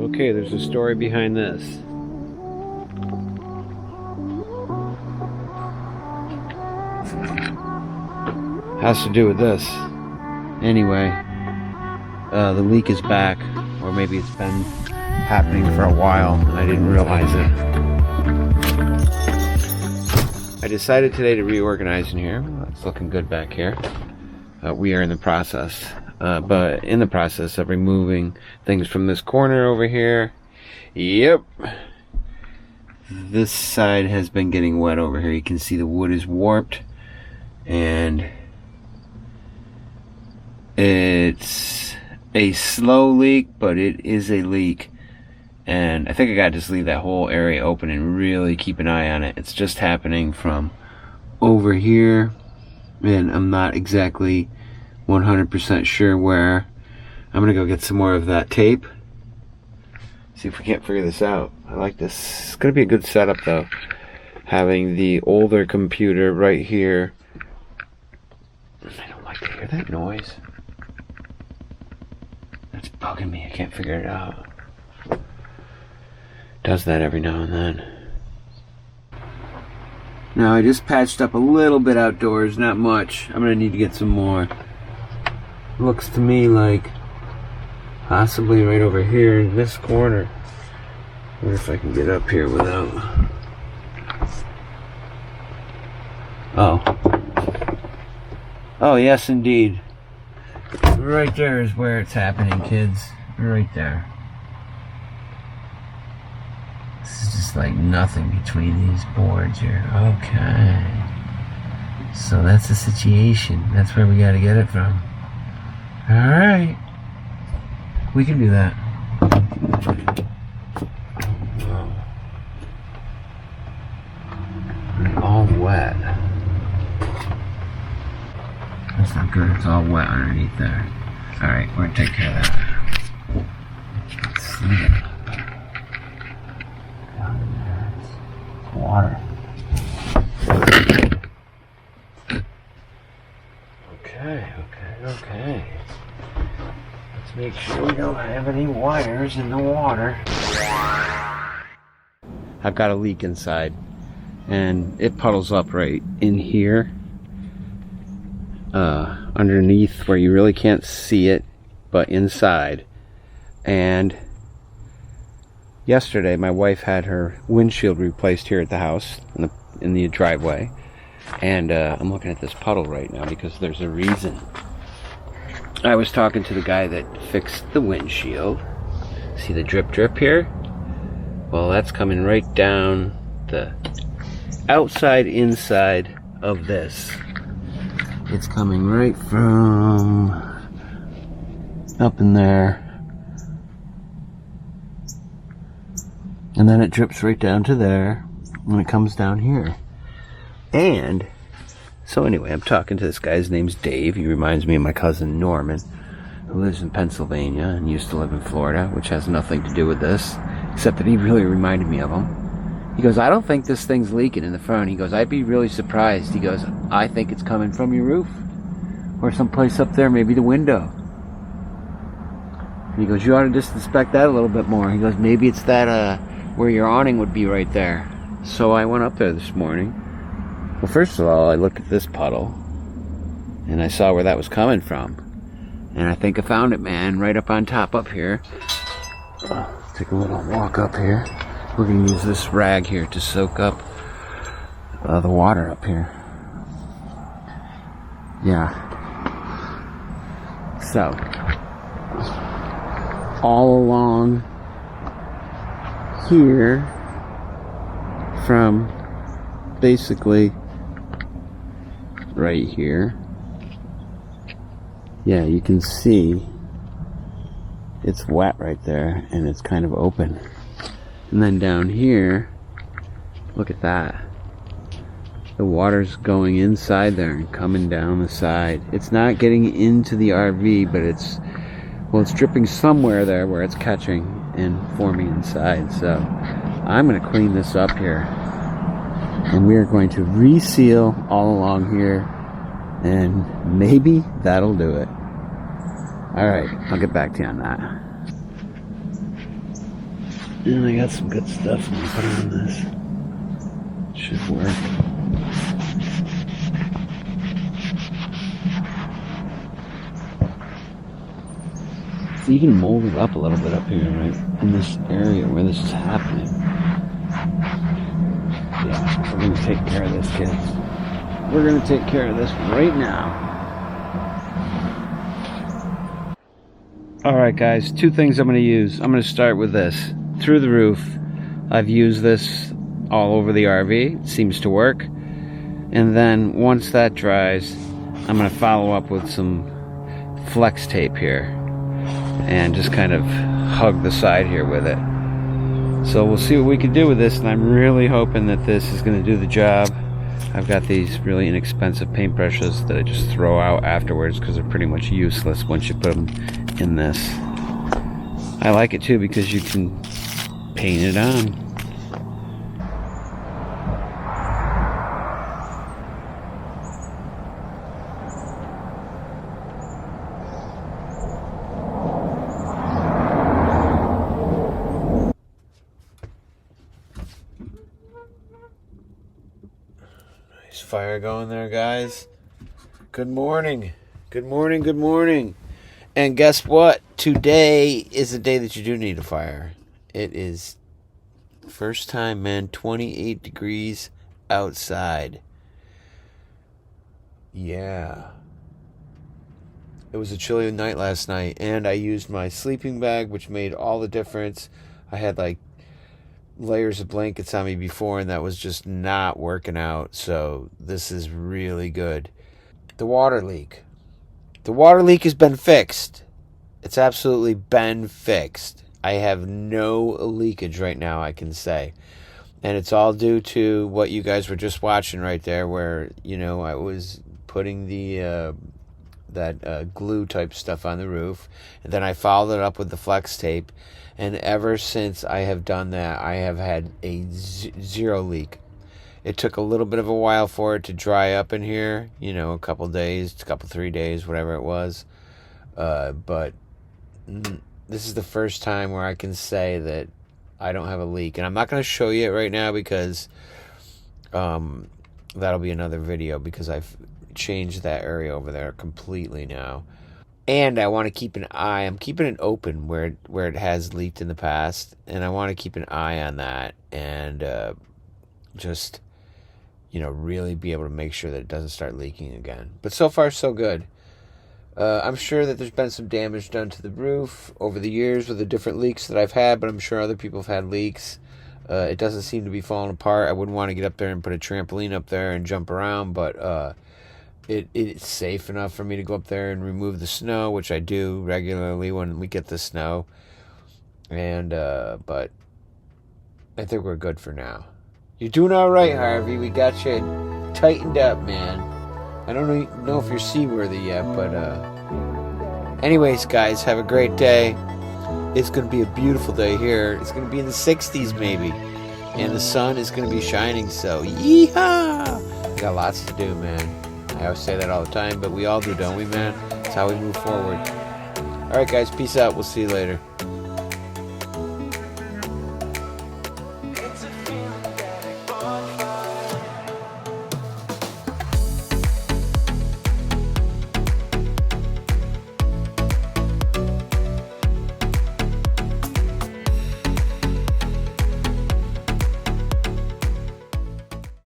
Okay, there's a story behind this. Has to do with this. Anyway, the leak is back, or maybe it's been happening for a while and I didn't realize it. I decided today to reorganize in here. It's looking good back here. We are in the process, but in the process of removing things from this corner over here. Yep. This side has been getting wet over here. You can see the wood is warped, and it's a slow leak, but it is a leak. And I think I gotta just leave that whole area open and really keep an eye on it. It's just happening from over here, and I'm not exactly 100% sure where. I'm gonna go get some more of that tape. See if we can't figure this out. I like this. It's gonna be a good setup though. Having the older computer right here. I don't like to hear that noise. That's bugging me. I can't figure it out. Does that every now and then. Now I just patched up a little bit outdoors, not much. I'm gonna need to get some more. Looks to me like possibly right over here in this corner. I wonder if I can get up here without... Oh yes indeed. Right there is where it's happening, kids. Right there. This is just like nothing between these boards here. Okay. So that's the situation. That's where we gotta get it from. Alright. We can do that. Oh. It's all wet. That's not good. It's all wet underneath there. Alright, we're gonna take care of that. Let's see it. Water. Okay. Let's make sure we don't have any wires in the water. I've got a leak inside, and it puddles up right in here, underneath where you really can't see it, but inside. And yesterday, my wife had her windshield replaced here at the house, in the driveway. And I'm looking at this puddle right now because there's a reason. I was talking to the guy that fixed the windshield. See the drip here? Well, that's coming right down the outside inside of this. It's coming right from up in there. And then it drips right down to there, and it comes down here. And so anyway, I'm talking to this guy. His name's Dave. He reminds me of my cousin Norman, who lives in Pennsylvania and used to live in Florida, which has nothing to do with this, except that he really reminded me of him. He goes, I don't think this thing's leaking in the front. He goes, I'd be really surprised. He goes, I think it's coming from your roof, or someplace up there, maybe the window. And he goes, you ought to just inspect that a little bit more. He goes, maybe it's that where your awning would be right there. So I went up there this morning. Well, first of all, I looked at this puddle, and I saw where that was coming from. And I think I found it, man, right up on top up here. Take a little walk up here. We're going to use this rag here to soak up the water up here. Yeah. So, all along here, from basically right here, yeah, you can see it's wet right there, and it's kind of open. And then down here, look at that. The water's going inside there and coming down the side. It's not getting into the RV, but it's dripping somewhere there where it's catching and forming inside. So I'm going to clean this up here, and we are going to reseal all along here, and maybe that'll do it. Alright, I'll get back to you on that. And I got some good stuff. I'm gonna put on this. Should work. It's even molded up a little bit up here, right? In this area where this is happening. Yeah, we're gonna take care of this, kids. We're gonna take care of this right now. Alright guys, two things I'm gonna use. I'm gonna start with this. Through the roof. I've used this all over the RV. It seems to work. And then once that dries, I'm gonna follow up with some flex tape here. And just kind of hug the side here with it. So we'll see what we can do with this, and I'm really hoping that this is going to do the job. I've got these really inexpensive paintbrushes that I just throw out afterwards because they're pretty much useless once you put them in this. I like it too because you can paint it on. Fire going there, guys. Good morning. Good morning, good morning. And guess what? Today is the day that you do need a fire. It is first time, man, 28 degrees outside. Yeah. It was a chilly night last night, and I used my sleeping bag, which made all the difference. I had like layers of blankets on me before, and that was just not working out. So this is really good. The water leak has been fixed. It's absolutely been fixed. I have no leakage right now, I can say, and it's all due to what you guys were just watching right there, where I was putting the that glue type stuff on the roof, and then I followed it up with the flex tape. And ever since I have done that, I have had a zero leak. It took a little bit of a while for it to dry up in here, a couple days, 3 days, whatever it was. But this is the first time where I can say that I don't have a leak. And I'm not going to show you it right now because that'll be another video, because I've changed that area over there completely now. And I want to keep an eye. I'm keeping it open where it has leaked in the past, and I want to keep an eye on that, and just really be able to make sure that it doesn't start leaking again. But so far so good. I'm sure that there's been some damage done to the roof over the years with the different leaks that I've had, but I'm sure other people have had leaks. It doesn't seem to be falling apart. I wouldn't want to get up there and put a trampoline up there and jump around, but it's safe enough for me to go up there and remove the snow, which I do regularly when we get the snow. And but I think we're good for now. You're doing all right, Harvey. We got you tightened up, man. I don't know if you're seaworthy yet, but anyways, guys, have a great day. It's going to be a beautiful day here. It's going to be in the 60s maybe, and the sun is going to be shining, so yeehaw! We got lots to do, man. I always say that all the time, but we all do, don't we, man? It's how we move forward. All right, guys, peace out. We'll see you later.